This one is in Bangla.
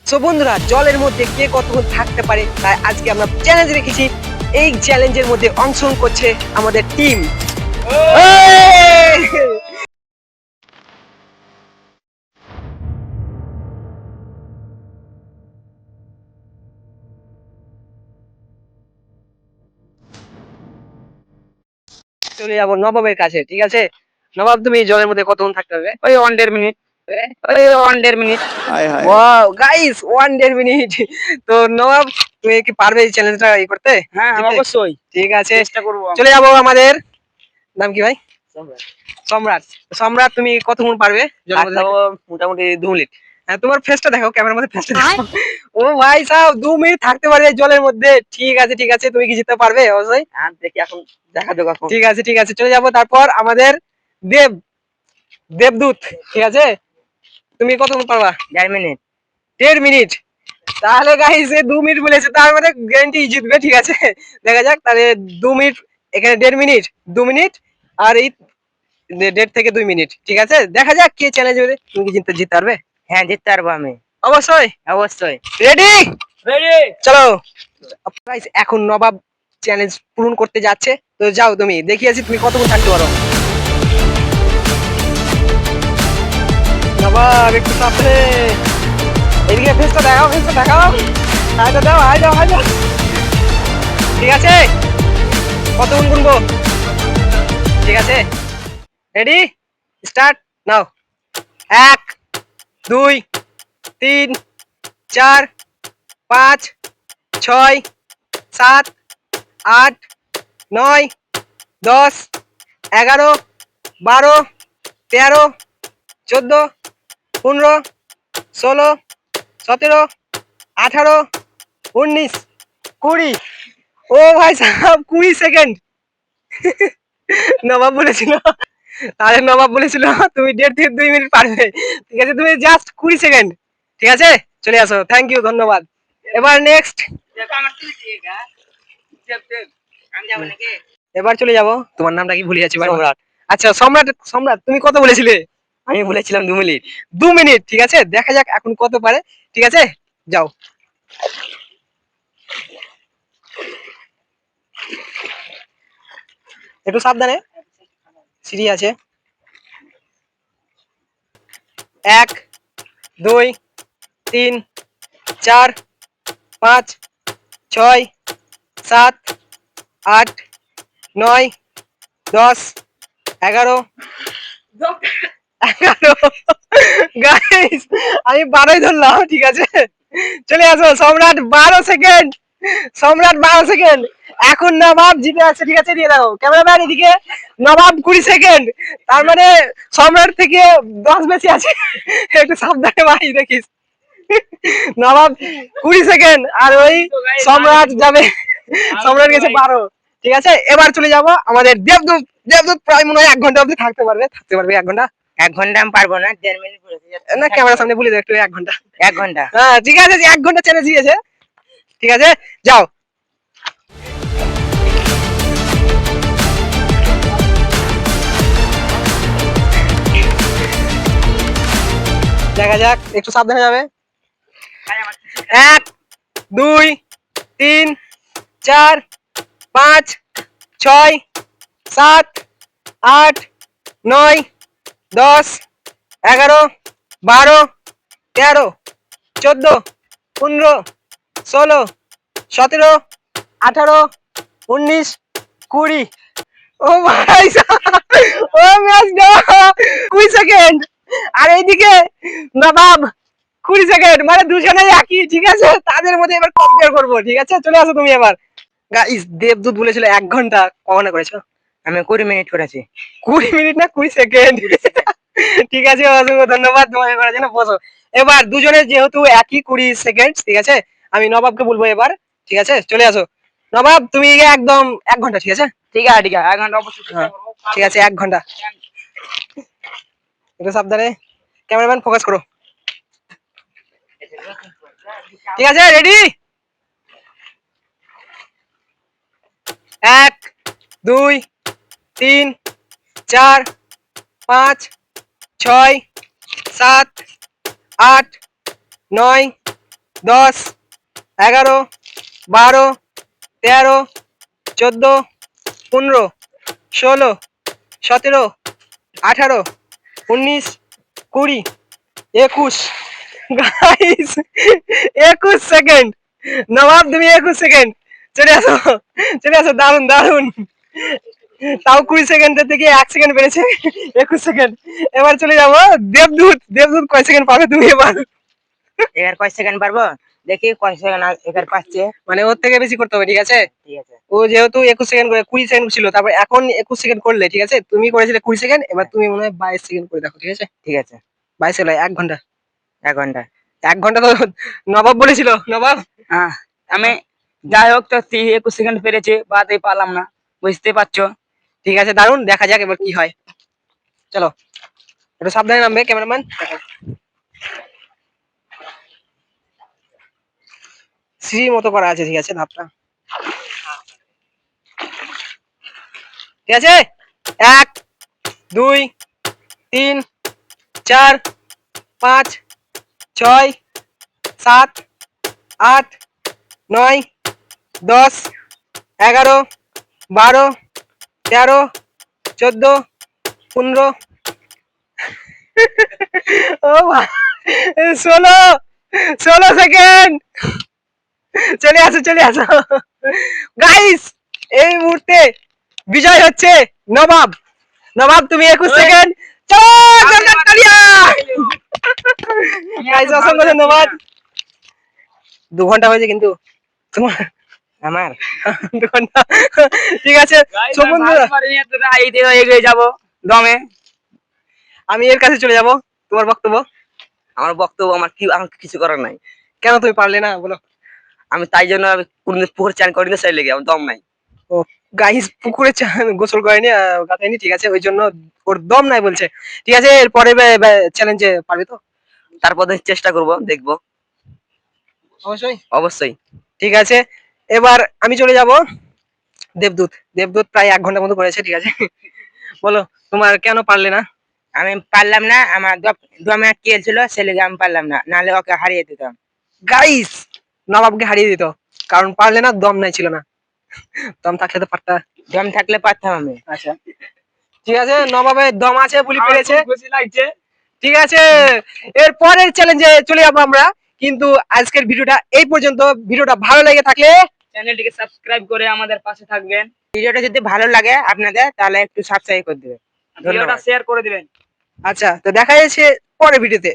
সো বন্ধুরা, জলের মধ্যে কে কতক্ষণ থাকতে পারে তাই আজকে আমরা চ্যালেঞ্জ রেখেছি। এই চ্যালেঞ্জের মধ্যে অংশগ্রহণ করছে আমাদের টিম। চলে যাবো নবাবের কাছে, ঠিক আছে? নবাব, তুমি জলের মধ্যে কতক্ষণ থাকতে হবে? ওই 1.5 মিনিট। ওই 1.5 মিনিট। Wow guys, 1.5 minute. তো নবাব, তুমি কি পারবে এই চ্যালেঞ্জটা করতে? হ্যাঁ জিততে? অবশ্যই ঠিক আছে, চেষ্টা করবো। চলে যাবো। আমাদের নাম কি ভাই? সম্রাট। সম্রাট, তুমি কতক্ষণ পারবে জলের মধ্যে থাকতে? মোটামুটি 2 মিনিট। হ্যাঁ, তোমার ফেসটা দেখো, ক্যামেরার মধ্যে ফেসটা দেখো। ও ভাই সাহেব, 2 মিনিট থাকতে পারবে জলের মধ্যে। ঠিক আছে ঠিক আছে, তুমি কি জিততে পারবে? অবশ্যই। দেখি এখন দেখা যাক এখন। ঠিক আছে ঠিক আছে, চলে যাবো। তারপর আমাদের দেব, দেবদূত, ঠিক আছে? তুমি কতক্ষণ পারবা? 1.5 মিনিট। 1.5 মিনিট। তাহলে গাইস, এ 2 মিনিট বলেছে, তার মানে গ্যারান্টি জিতবে, ঠিক আছে? দেখা যাক তাহলে। 2 মিনিট, এখানে 1.5 মিনিট, 2 মিনিট, আর এই 1.5 থেকে 2 মিনিট, ঠিক আছে? দেখা যাক কে চ্যালেঞ্জ হবে। তুমি কি জিততে পারবে? হ্যাঁ জিততে পারবো আমি। অবশ্যই। অবশ্যই রেডি? রেডি। চলো গাইস, এখন নবাব চ্যালেঞ্জ পূরণ করতে যাচ্ছে। তো যাও, তুমি দেখিয়েছি তুমি কতক্ষণ থাকতে পারো। নবাব, একটু সামনে, এদিকে ফেসটা দেখাও, ফেসটা দেখাও, হাইটা দাও, হাই দাও, হাই দাও। ঠিক আছে, কতক্ষণ গুনবো? ঠিক আছে, রেডি, স্টার্ট নাও। 1, 2, 3, 4, 5, 6, 7, 8, 9, 10, 11, 12, 13, 14, 15, 16, 17, 18, 19, 20। ও ভাই সাহেব, 20 সেকেন্ড। নবাব বলেছিল, তাহলে নবাব বলেছিল তুমি 1.5 থেকে 2 মিনিট পারবে। ঠিক আছে, তুমি জাস্ট 20 সেকেন্ড। ঠিক আছে, চলে আসো। থ্যাংক ইউ, ধন্যবাদ। এবার নেক্সট, এবার চলে যাব। তোমার নামটা কি ভুলে যাচ্ছি? সম্রাট। আচ্ছা সম্রাট, সম্রাট তুমি কত বলেছিলে? আমি বলেছিলাম 2 মিনিট। 2 মিনিট, ঠিক আছে? দেখা যাক এখন কত পারে। ঠিক আছে, যাও। একটু সাবধানে, সিঁড়ি আছে। 1, 2, 3, 4, 5, 6, 7, 8, 9, 10, 11, 11। গাইস, আমি 12ই ধরলাম, ঠিক আছে? চলে আসো। সম্রাট 12 সেকেন্ড, সম্রাট 12 সেকেন্ড। এখন নবাব জিতে আছে, ঠিক আছে? দিয়ে দাও ক্যামেরাম্যান এদিকে। নবাব 20 সেকেন্ড, তার মানে সম্রাট থেকে 10 বেশি আছে। একটু সাবধানে ভাই, দেখিস। নবাব 20 সেকেন্ড, আর ওই সম্রাট যাবে, সম্রাট গেছে 12। ঠিক আছে, এবার চলে যাব আমাদের দেবদূত। দেবদূত প্রায় মনে হয় 1 ঘন্টা অব্দি থাকতে পারবে, থাকতে পারবে 1 ঘন্টা। 1 ঘন্টা আমি পারবো না, 1.5 মিনিট বলেছি। না, ক্যামেরার সামনে বলে দাও একটু, 1 ঘন্টা। 1 ঘন্টা। হ্যাঁ ঠিক আছে, 1 ঘন্টা চ্যালেঞ্জ দিয়েছে। ঠিক আছে, যাও। দেখা যাক, একটু সাবধানে যাবে। 1, 2, 3, 4, 5, 6, 7, 8, 9, 10, 11, 12, 13, 14, 15, 16, 17, 18, 19, 20। ও ভাই সাহেব, ও ম্যাচ না। 20 সেকেন্ড, আর এইদিকে নবাব 20 সেকেন্ড, মানে দুজনেই একই, ঠিক আছে? তাদের মধ্যে এবার কম্পেয়ার করবো, ঠিক আছে? চলে আসো তুমি এবার। গাইস, দেবদূত বলেছিল 1 ঘন্টা, কখনো করেছো? আমি 20 মিনিট করেছি। 20 মিনিট না, 20 সেকেন্ড। ঠিক আছে, অসংখ্য ধন্যবাদ তোমাকে করার জন্য। বসো। এবার দুজনের যেহেতু একই 20 সেকেন্ড, ঠিক আছে? আমি নবাবকে বলবো এবার, ঠিক আছে? চলে আসো। নবাব, তুমি একদম 1 ঘন্টা, ঠিক আছে? ঠিক আছে ঠিক আছে, 1 ঘন্টা অবশ্যই চেষ্টা হ্যাঁ, করবো। ঠিক আছে, 1 ঘন্টা। একটু সাবধানে, ক্যামেরাম্যান ফোকাস করো। ঠিক আছে, রেডি? 1, 2, 3, 4, 5, 6, 7, 8, 9, 10, 11, 12, 13, 14, 15, 16, 17, 18, 19, 20, 21 guys 21 second. নবাব তুমি 21 সেকেন্ড। চলে আসো, চলে আসো, দারুন দারুন। তাও 20 সেকেন্ডের থেকে 1 সেকেন্ড বেড়েছে, 21 সেকেন্ড। এবার চলে যাবো দেবদূত। দেবদূত কয় সেকেন্ড পাবে তুমি এবার? এবার কয় সেকেন্ড পারবো? দেখি কয় সেকেন্ড এবার পাচ্ছে। মানে ওর থেকে বেশি করতে হবে, ঠিক আছে? ঠিক আছে। ও যেহেতু 21 সেকেন্ড করে 20 সেকেন্ড ছিল, তারপর এখন 21 সেকেন্ড করলে, ঠিক আছে? তুমি করেছিলে 20 সেকেন্ড, এবার তুমি মনে হয় 22 সেকেন্ড করে দেখো, ঠিক আছে? ঠিক আছে। 22 হলো 1 ঘন্টা। 1 ঘন্টা। 1 ঘন্টা তো নবাব বলেছিল, নবাব। আমি যাই হোক তো 21 সেকেন্ড পেরেছি, বাদই পারলাম না, বুঝতে পারছো। ঠিক আছে, দারুন, দেখা যাক এবার কি হয়। চলো, একটু সাবধানে নামবে ক্যামেরাম্যান। সিঁড়ির মতো করা আছে, ঠিক আছে ধাপটা? ঠিক আছে, 1, 2, 3, 4, 5, 6, 7, 8, 9, 10, 11, 12, 13, 14, 15, ও 16 সেকেন্ড। চলে আসো, চলে আসো গাইস। এই মুহূর্তে বিজয় হচ্ছে নবাব। নবাব তুমি 21 সেকেন্ড। চলো জোরদার তালিয়া। গাইস অসংখ্য ধন্যবাদ। 2 ঘন্টা হয়েছে কিন্তু তোমার, আমার 2 ঘন্টা। ঠিক আছে সমুদ্র, এগিয়ে যাবো দমে। আমি এর কাছে চলে যাব। তোমার বক্তব্য? আমার বক্তব্য, আমার কিছু করার নাই। কেন তুমি পারলে না বলো? আমি তাই জন্য আমি কোনদিন পুকুর চান করি না, সেই লেগে আমার দম নাই। ও গাইস পুকুরে গোসল করেনি, গাতায়নি, ঠিক আছে? ওই জন্য ওর দম নাই বলছে। ঠিক আছে, এর পরে চ্যালেঞ্জে পারবে তো? তারপর চেষ্টা করব, দেখবো। অবশ্যই, অবশ্যই। ঠিক আছে। এবার আমি চলে যাব দেবদূত। দেবদূত প্রায় 1 ঘন্টা মতো করেছে, ঠিক আছে? বলো তোমার কেন পারলে না? আমি পারলাম না, আমার দমে কেল ছিল, সেই লেগে আমি পারলাম না, নাহলে ওকে হারিয়ে দিতাম। গাইস নবাবকে হারিয়ে দিত, কারণ পারলে না, দম নাই ছিল না। দম থাকলে তো পারতা। দম থাকলে পারতাম আমি। আচ্ছা ঠিক আছে, নবাবের দম আছে বলি পেরেছে। খুশি লাগছে। ঠিক আছে, এর পরের চ্যালেঞ্জে চলে যাবো আমরা। কিন্তু আজকের ভিডিওটা এই পর্যন্ত। ভিডিওটা ভালো লেগে থাকলে চ্যানেলটিকে সাবস্ক্রাইব করে আমাদের পাশে থাকবেন। ভিডিওটা যদি ভালো লাগে আপনাদের, তাহলে একটু সাবস্ক্রাইব করে দিবেন, ভিডিওটা শেয়ার করে দিবেন। আচ্ছা, তো দেখা যাচ্ছে পরের ভিডিওতে।